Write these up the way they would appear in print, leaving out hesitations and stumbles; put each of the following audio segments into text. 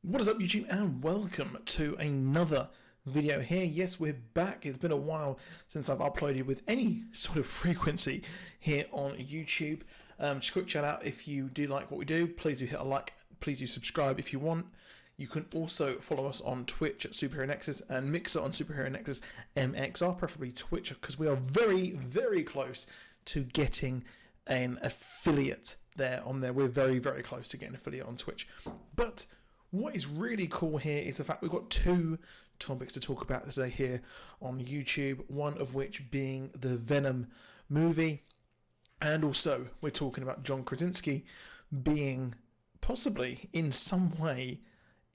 What is up, YouTube, and welcome to another video here. Yes, we're back. It's been a while since I've uploaded with any sort of frequency here on YouTube. Just a quick shout out, if you do like what we do, please do hit a like, please do subscribe if you want. You can also follow us on Twitch at Superheronexus and Mixer on Superheronexus MXR, preferably Twitch, because we are very, very close to getting an affiliate there on there. We're very, very close to getting an affiliate on Twitch. But what is really cool here is the fact we've got two topics to talk about today here on YouTube, one of which being the Venom movie, and also we're talking about John Krasinski being possibly in some way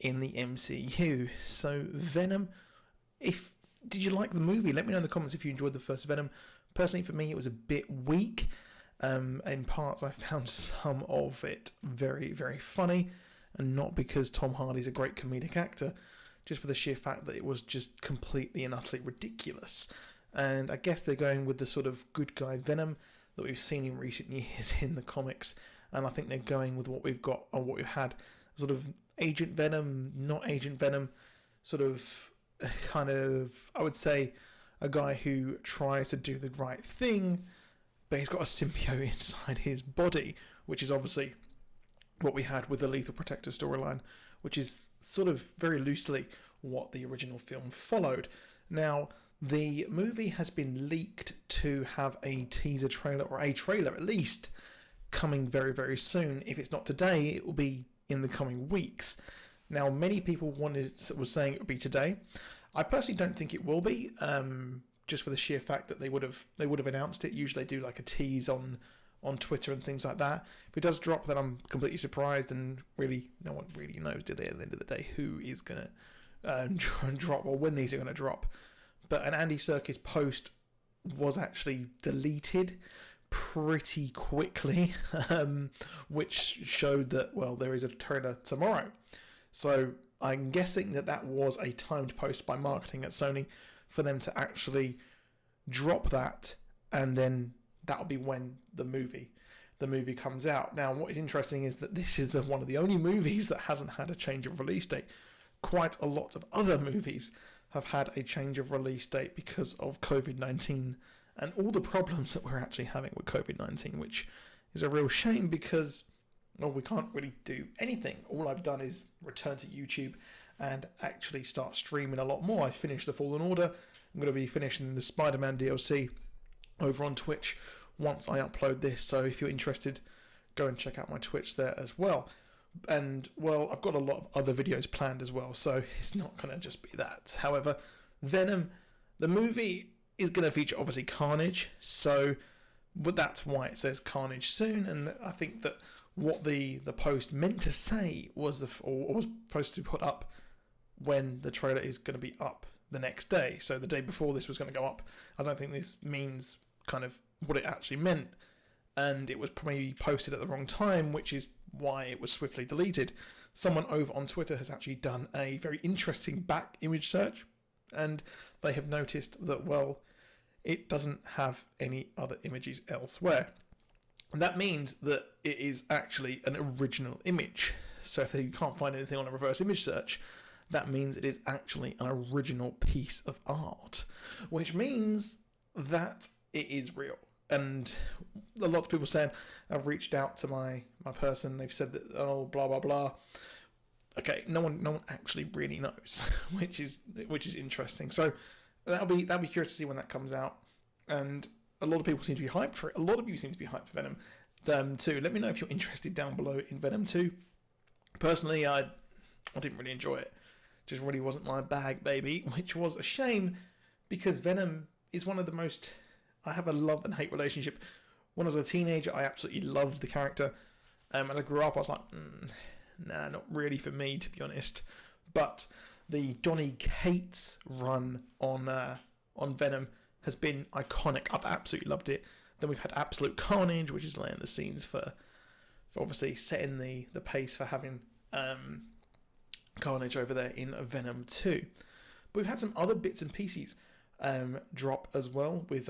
in the MCU. So Venom, did you like the movie? Let me know in the comments if you enjoyed the first Venom. Personally, for me, it was a bit weak. In parts, I found some of it very, very funny, and not because Tom Hardy's a great comedic actor, just for the sheer fact that it was just completely and utterly ridiculous. And I guess they're going with the sort of good guy Venom that we've seen in recent years in the comics, and I think they're going with what we've got, or what we've had, sort of Agent Venom, not Agent Venom, sort of, kind of, I would say, a guy who tries to do the right thing, but he's got a symbiote inside his body, which is obviously what we had with the Lethal Protector storyline, which is sort of very loosely what the original film followed. Now, the movie has been leaked to have a teaser trailer, or a trailer at least, coming very, very soon. If it's not today, it will be in the coming weeks. Now, many people were saying it would be today. I personally don't think it will be, just for the sheer fact that they would have announced it. Usually they do like a tease on Twitter and things like that. If it does drop, then I'm completely surprised, and really no one really knows, do they, at the end of the day, who is going to drop, or when these are going to drop. But an Andy Serkis post was actually deleted pretty quickly, which showed that, well, there is a trailer tomorrow. So I'm guessing that was a timed post by marketing at Sony for them to actually drop that, and then that'll be when the movie comes out. Now, what is interesting is that this is one of the only movies that hasn't had a change of release date. Quite a lot of other movies have had a change of release date because of COVID-19 and all the problems that we're actually having with COVID-19, which is a real shame because, well, we can't really do anything. All I've done is return to YouTube and actually start streaming a lot more. I finished The Fallen Order. I'm going to be finishing the Spider-Man DLC over on Twitch once I upload this, so if you're interested, go and check out my Twitch there as well. And, well, I've got a lot of other videos planned as well, so it's not going to just be that. However, Venom, the movie, is going to feature, obviously, Carnage, but that's why it says Carnage soon, and I think that what the post meant to say was, or was supposed to put up when the trailer is going to be up the next day, so the day before this was going to go up. I don't think this means kind of what it actually meant, and it was probably posted at the wrong time, which is why it was swiftly deleted. Someone over on Twitter has actually done a very interesting back image search, and they have noticed that, well, it doesn't have any other images elsewhere. And that means that it is actually an original image. So if you can't find anything on a reverse image search, that means it is actually an original piece of art, which means that it is real. And a lot of people saying, I've reached out to my person, they've said that, oh, blah, blah, blah. Okay, no one actually really knows, which is interesting. So that'll be curious to see when that comes out. And a lot of people seem to be hyped for it. A lot of you seem to be hyped for Venom 2. Let me know if you're interested down below in Venom 2. Personally, I didn't really enjoy it. Just really wasn't my bag, baby, which was a shame because Venom is one of the most... I have a love and hate relationship. When I was a teenager, I absolutely loved the character. And I grew up, I was like, nah, not really for me, to be honest. But the Donny Cates run on Venom has been iconic. I've absolutely loved it. Then we've had Absolute Carnage, which is laying the scenes for obviously setting the pace for having Carnage over there in Venom 2. But we've had some other bits and pieces drop as well, with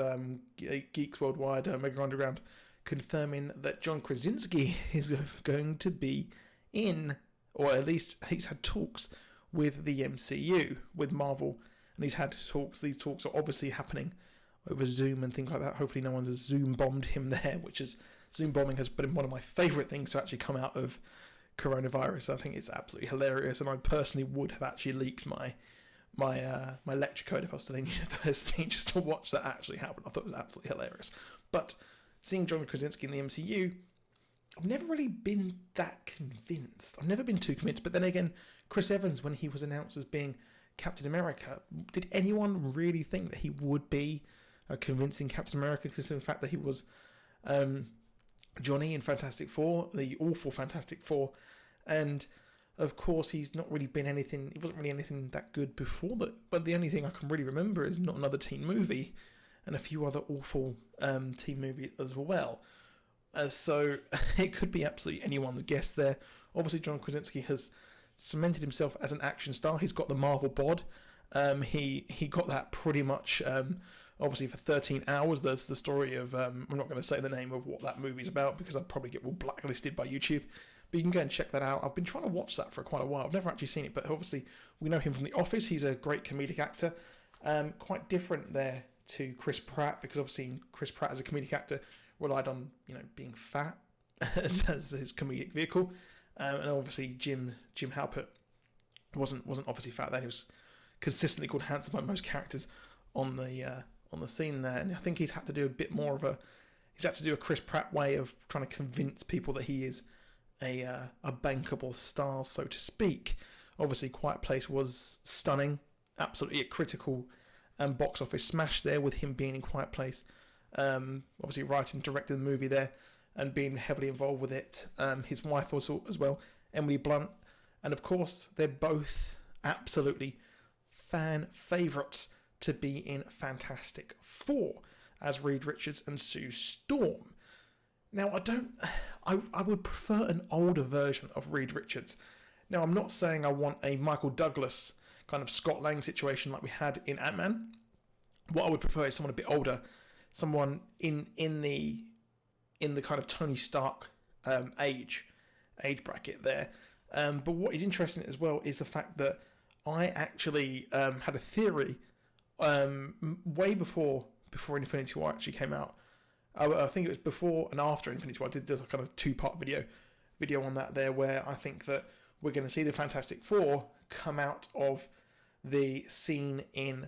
Geeks Worldwide, Mega Underground, confirming that John Krasinski is going to be in or at least he's had talks with the MCU, with Marvel, and he's had talks. These talks are obviously happening over Zoom and things like that. Hopefully no one's Zoom bombed him there, which is, Zoom bombing has been one of my favourite things to actually come out of coronavirus. I think it's absolutely hilarious, and I personally would have actually leaked my lecture code if I was still in university just to watch that actually happen. I thought it was absolutely hilarious. But seeing John Krasinski in the MCU, I've never really been that convinced. I've never been too convinced. But then again, Chris Evans, when he was announced as being Captain America, did anyone really think that he would be a convincing Captain America, considering the fact that he was Johnny in Fantastic Four, the awful Fantastic Four, and of course he's not really been anything, he wasn't really anything that good before that, but the only thing I can really remember is Not Another Teen Movie and a few other awful teen movies as well. So it could be absolutely anyone's guess there. Obviously John Krasinski has cemented himself as an action star. He's got the Marvel bod. He got that pretty much obviously for 13 hours. There's the story of I'm not going to say the name of what that movie's about because I'd probably get all blacklisted by YouTube, but you can go and check that out. I've been trying to watch that for quite a while. I've never actually seen it, but obviously we know him from The Office. He's a great comedic actor. Quite different there to Chris Pratt, because obviously Chris Pratt as a comedic actor relied on, you know, being fat as his comedic vehicle, and obviously Jim Halpert wasn't obviously fat then. He was consistently called handsome by most characters on the scene there, and I think he's had to do a bit more of he's had to do a Chris Pratt way of trying to convince people that he is a bankable star, so to speak. Obviously Quiet Place was stunning, absolutely a critical box office smash there, with him being in Quiet Place, obviously writing and directing the movie there and being heavily involved with it. His wife also as well, Emily Blunt, and of course they're both absolutely fan favourites to be in Fantastic Four as Reed Richards and Sue Storm. Now I would prefer an older version of Reed Richards. Now I'm not saying I want a Michael Douglas kind of Scott Lang situation like we had in Ant-Man. What I would prefer is someone a bit older, someone in the kind of Tony Stark age bracket there. But what is interesting as well is the fact that I actually had a theory way before Infinity War actually came out. I think it was before and after Infinity War. I did a kind of two-part video on that there, where I think that we're going to see the Fantastic Four come out of the scene in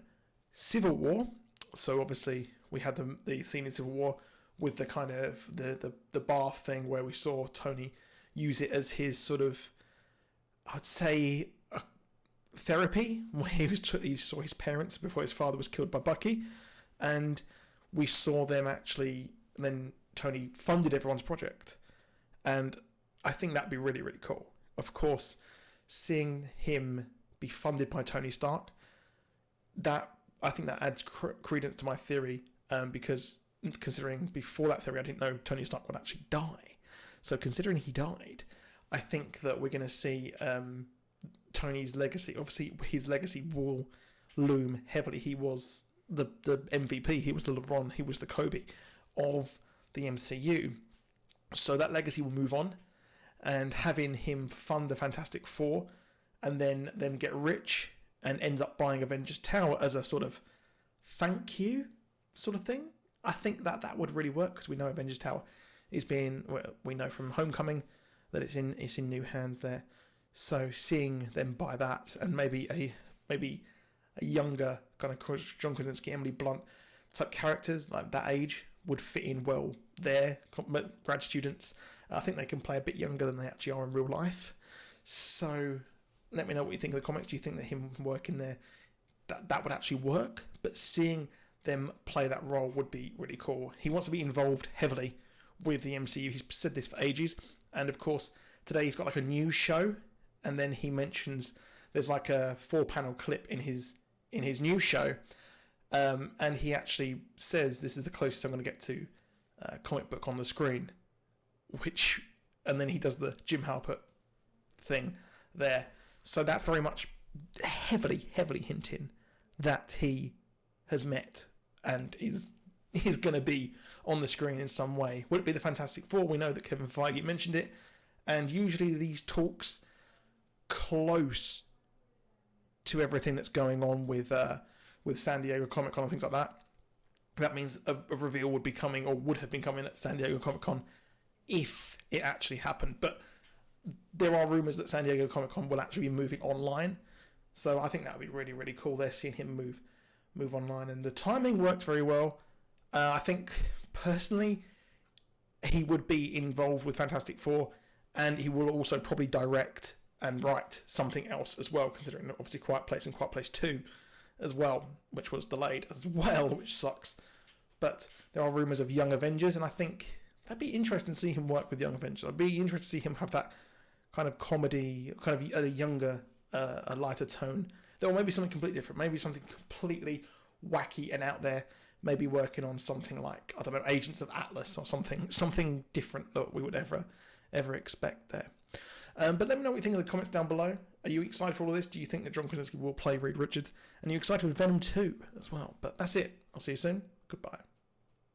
Civil War. So obviously we had the scene in Civil War with the kind of the bath thing, where we saw Tony use it as his sort of, I'd say, therapy, where he saw his parents before his father was killed by Bucky, and we saw them actually, and then Tony funded everyone's project, and I think that'd be really, really cool. Of course, seeing him be funded by Tony Stark, that I think that adds credence to my theory, because considering before that theory I didn't know Tony Stark would actually die. So considering he died, I think that we're going to see Tony's legacy. Obviously his legacy will loom heavily. He was the MVP, he was the LeBron, he was the Kobe of the MCU. So that legacy will move on, and having him fund the Fantastic Four and then get rich and end up buying Avengers Tower as a sort of thank you sort of thing, I think that would really work, because we know Avengers Tower is being, well, we know from Homecoming that it's in new hands there. So seeing them buy that, and maybe a younger kind of John Krasinski, Emily Blunt type characters like that age would fit in well there. Grad students, I think they can play a bit younger than they actually are in real life. So let me know what you think in the comments. Do you think that him working there, that would actually work? But seeing them play that role would be really cool. He wants to be involved heavily with the MCU. He's said this for ages, and of course today he's got like a news show, and then he mentions there's like a 4-panel clip in his news show, and he actually says this is the closest I'm going to get to comic book on the screen, and then he does the Jim Halpert thing there. So that's very much heavily hinting that he has met and is going to be on the screen in some way. Would it be the Fantastic Four? We know that Kevin Feige mentioned it, and usually these talks close to everything that's going on with San Diego Comic-Con and things like that. That means a reveal would be coming, or would have been coming, at San Diego Comic-Con if it actually happened. But there are rumours that San Diego Comic-Con will actually be moving online. So I think that would be really, really cool. They're seeing him move online. And the timing works very well. I think, personally, he would be involved with Fantastic Four, and he will also probably direct and write something else as well, considering obviously Quiet Place and Quiet Place 2 as well, which was delayed as well, which sucks. But there are rumours of Young Avengers, and I think that'd be interesting to see him work with Young Avengers. I'd be interested to see him have that kind of comedy, kind of a younger, a lighter tone. Or maybe something completely different, maybe something completely wacky and out there, maybe working on something like, I don't know, Agents of Atlas or something different that we would ever expect there. But let me know what you think in the comments down below. Are you excited for all of this? Do you think that John Krasinski will play Reed Richards? And are you excited with Venom 2 as well? But that's it. I'll see you soon. Goodbye.